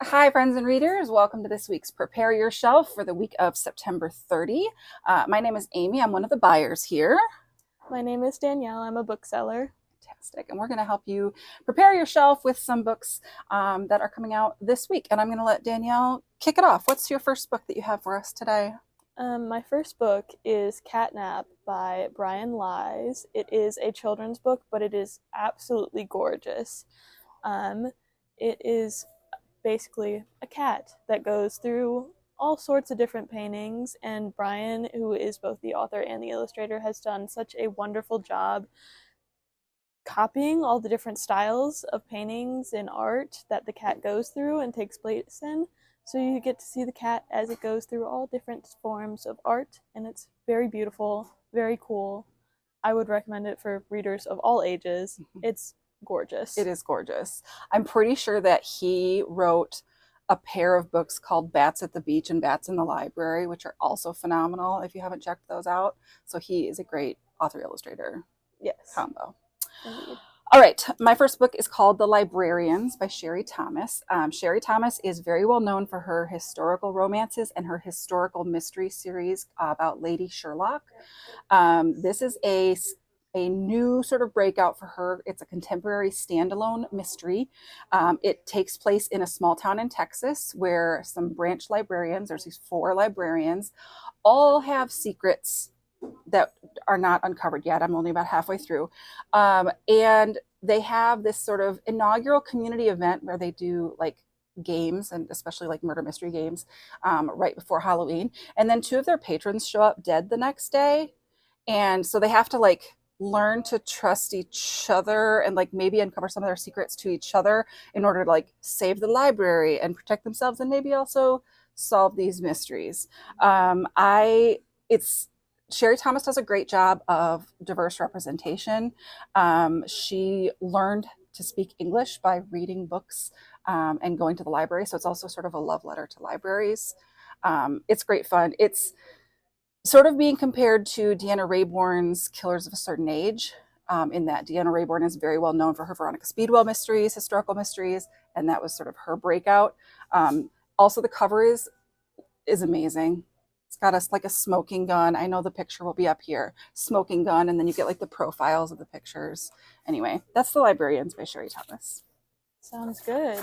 Hi, friends and readers. Welcome to this week's Prepare Your Shelf for the week of September 30. My name is Amy. I'm one of the buyers here. My name is Danielle. I'm a bookseller. Fantastic. And we're going to help you prepare your shelf with some books that are coming out this week. And I'm going to let Danielle kick it off. What's your first book that you have for us today? My first book is Catnap by Brian Lies. It is a children's book, but it is absolutely gorgeous. It is basically a cat that goes through all sorts of different paintings, and Brian, who is both the author and the illustrator, has done such a wonderful job copying all the different styles of paintings and art that the cat goes through and takes place in. So you get to see the cat as it goes through all different forms of art, and it's very beautiful, very cool. I would recommend it for readers of all ages. It's gorgeous. It is gorgeous. I'm pretty sure that he wrote a pair of books called Bats at the Beach and Bats in the Library, which are also phenomenal if you haven't checked those out. So he is a great author illustrator Yes. combo. Indeed. All right, my first book is called The Librarians by Sherry Thomas. Sherry Thomas is very well known for her historical romances and her historical mystery series about Lady Sherlock. This is a new sort of breakout for her. It's a contemporary standalone mystery. It takes place in a small town in Texas where some branch librarians, there's these 4 librarians, all have secrets that are not uncovered yet. I'm only about halfway through. And they have this sort of inaugural community event where they do like games, and especially like murder mystery games, right before Halloween. And then 2 of their patrons show up dead the next day. And so they have to like learn to trust each other and like maybe uncover some of their secrets to each other in order to like save the library and protect themselves and maybe also solve these mysteries. It's Sherry Thomas does a great job of diverse representation. She learned to speak English by reading books and going to the library. So it's also sort of a love letter to libraries. It's great fun. It's sort of being compared to Deanna Raybourne's Killers of a Certain Age, in that Deanna Raybourne is very well known for her Veronica Speedwell mysteries, historical mysteries, and that was sort of her breakout. Also, the cover is amazing. It's got us like a smoking gun. I know the picture will be up here. Smoking gun, and then you get like the profiles of the pictures. Anyway, that's The Librarians by Sherry Thomas. Sounds good.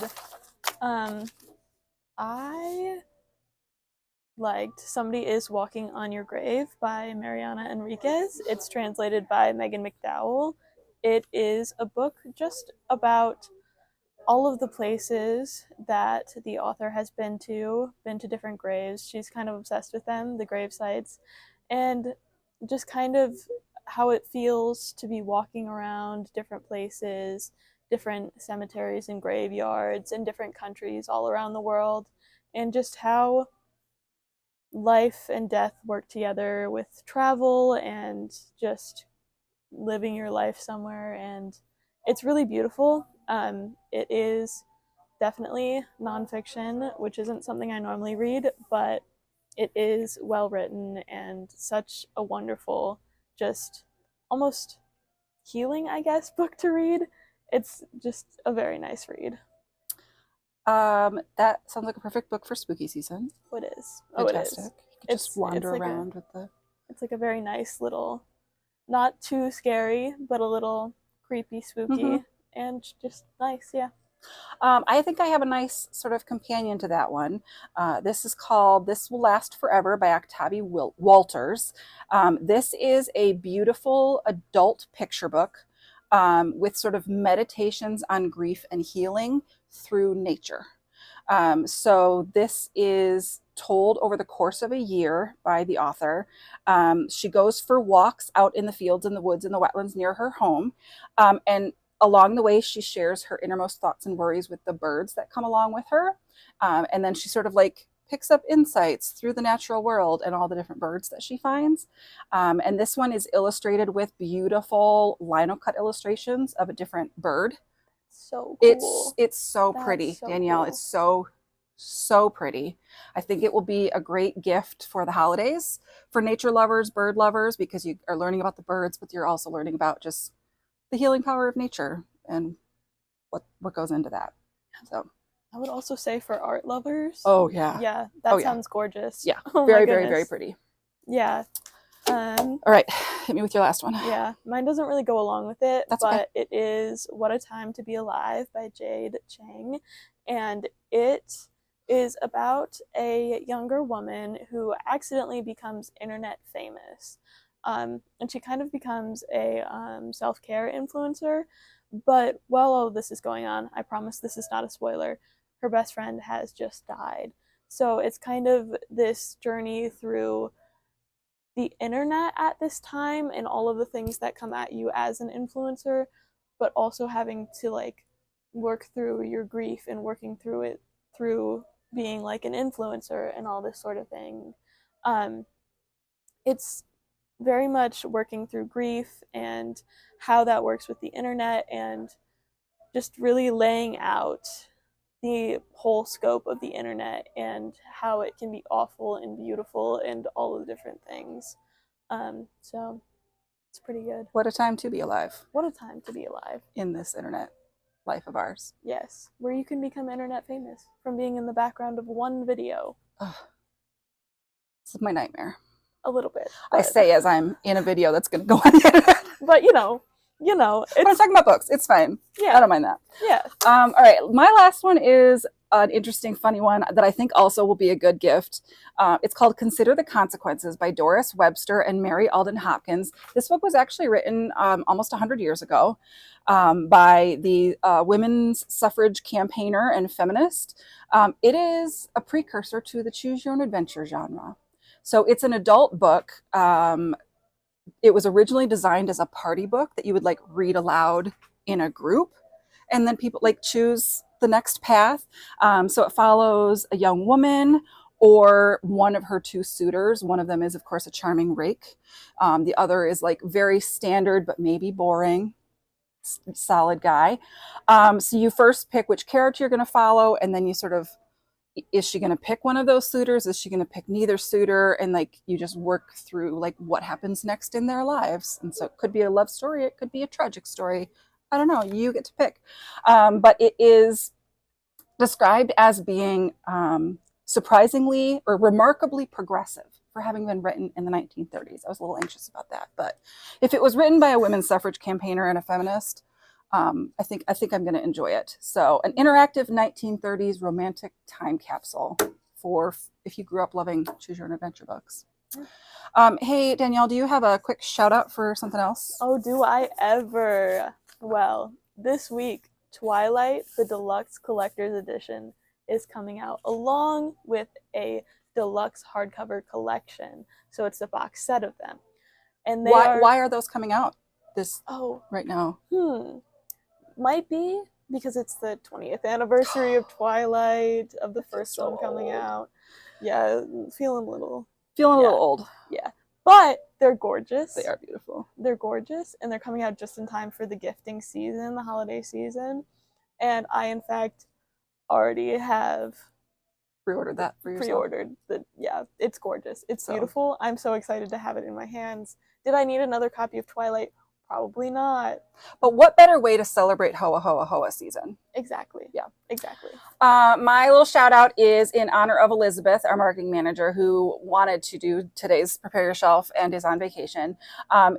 I liked Somebody Is Walking on Your Grave by Mariana Enriquez. It's translated by Megan McDowell. It is a book just about all of the places that the author has been to different graves. She's kind of obsessed with them, the grave sites, and just kind of how it feels to be walking around different places, different cemeteries and graveyards in different countries all around the world, and just how life and death work together with travel and just living your life somewhere. And it's really beautiful. It is definitely nonfiction, which isn't something I normally read, but it is well written and such a wonderful, just almost healing, I guess, book to read. It's just a very nice read. That sounds like a perfect book for spooky season. Oh, it is. Oh, it Fantastic. is. You could just wander like around with the. it's like a very nice little, not too scary, but a little creepy, spooky, and just nice. Yeah. I think I have a nice sort of companion to that one. This is called This Will Last Forever by Octavia Walters. This is a beautiful adult picture book with sort of meditations on grief and healing through nature. So this is told over the course of a year by the author. She goes for walks out in the fields and the woods and the wetlands near her home. And along the way, she shares her innermost thoughts and worries with the birds that come along with her. And then she sort of like picks up insights through the natural world and all the different birds that she finds. And this one is illustrated with beautiful lino cut illustrations of a different bird. So It's cool. it's so That's pretty, so Danielle. cool. It's so pretty. I think it will be a great gift for the holidays for nature lovers, bird lovers, because you are learning about the birds, but you're also learning about just the healing power of nature and what goes into that. So I would also say for art lovers. Oh yeah. Yeah, that sounds gorgeous. Yeah. Oh very, my very, goodness. very pretty. Yeah. All right. Hit me with your last one. Yeah, mine doesn't really go along with it, That's but okay. it is What a Time to Be Alive by Jade Chang. And it is about a younger woman who accidentally becomes internet famous. And she kind of becomes a self care influencer. But while all of this is going on, I promise this is not a spoiler, her best friend has just died. So it's kind of this journey through the internet at this time and all of the things that come at you as an influencer, but also having to like work through your grief and working through it through being like an influencer and all this sort of thing. Um, it's very much working through grief and how that works with the internet and just really laying out the whole scope of the internet and how it can be awful and beautiful and all of the different things. So it's pretty good. What a time to be alive. What a time to be alive. In this internet life of ours. Yes, where you can become internet famous from being in the background of one video. Ugh. This is my nightmare. A little bit. I say as I'm in a video that's going to go on the internet. But you know, when I'm talking about books, it's fine. Yeah. I don't mind that. Yeah. All right. My last one is an interesting, funny one that I think also will be a good gift. It's called Consider the Consequences by Doris Webster and Mary Alden Hopkins. This book was actually written almost 100 years ago by the women's suffrage campaigner and feminist. It is a precursor to the choose your own adventure genre. So it's an adult book. It was originally designed as a party book that you would like read aloud in a group, and then people like choose the next path. So it follows a young woman or one of her two suitors. One of them is, of course, a charming rake. The other is like very standard, but maybe boring, solid guy. So you first pick which character you're going to follow, and then you sort of, is she going to pick one of those suitors? Is she going to pick neither suitor? And like you just work through like what happens next in their lives. And so it could be a love story, it could be a tragic story. I don't know, you get to pick. But it is described as being surprisingly or remarkably progressive for having been written in the 1930s. I was a little anxious about that, but if it was written by a women's suffrage campaigner and a feminist, I think I'm going to enjoy it. So an interactive 1930s romantic time capsule for if you grew up loving choose your own adventure books. Hey, Danielle, do you have a quick shout out for something else? Oh, do I ever? Well, this week, Twilight, the Deluxe Collector's Edition, is coming out along with a deluxe hardcover collection. So it's a box set of them. And why are those coming out right now? Might be because it's the 20th anniversary of Twilight, of the first one coming out. Yeah, feeling a little old. Yeah. But they're gorgeous. They are beautiful. They're gorgeous, and they're coming out just in time for the gifting season, the holiday season. And I, in fact, already have pre-ordered that for yourself. Pre-ordered. Yeah, it's gorgeous. It's beautiful. I'm so excited to have it in my hands. Did I need another copy of Twilight? Probably not. But what better way to celebrate Hoa Hoa Hoa season? Exactly. Yeah. Exactly. My little shout out is in honor of Elizabeth, our marketing manager, who wanted to do today's Prepare Your Shelf and is on vacation.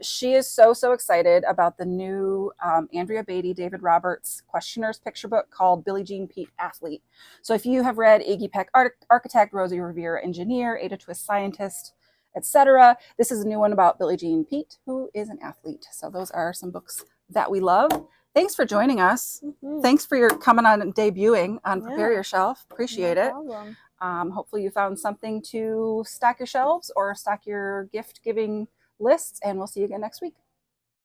She is so excited about the new Andrea Beatty, David Roberts questionnaires picture book called Billie Jean Pete Athlete. So if you have read Iggy Peck Architect, Rosie Revere Engineer, Ada Twist Scientist, etc., this is a new one about Billie Jean Pete, who is an athlete. So those are some books that we love. Thanks for joining us. Mm-hmm. Thanks for your coming on and debuting on Prepare Your Shelf. Appreciate it. Hopefully you found something to stock your shelves or stock your gift giving lists, and we'll see you again next week.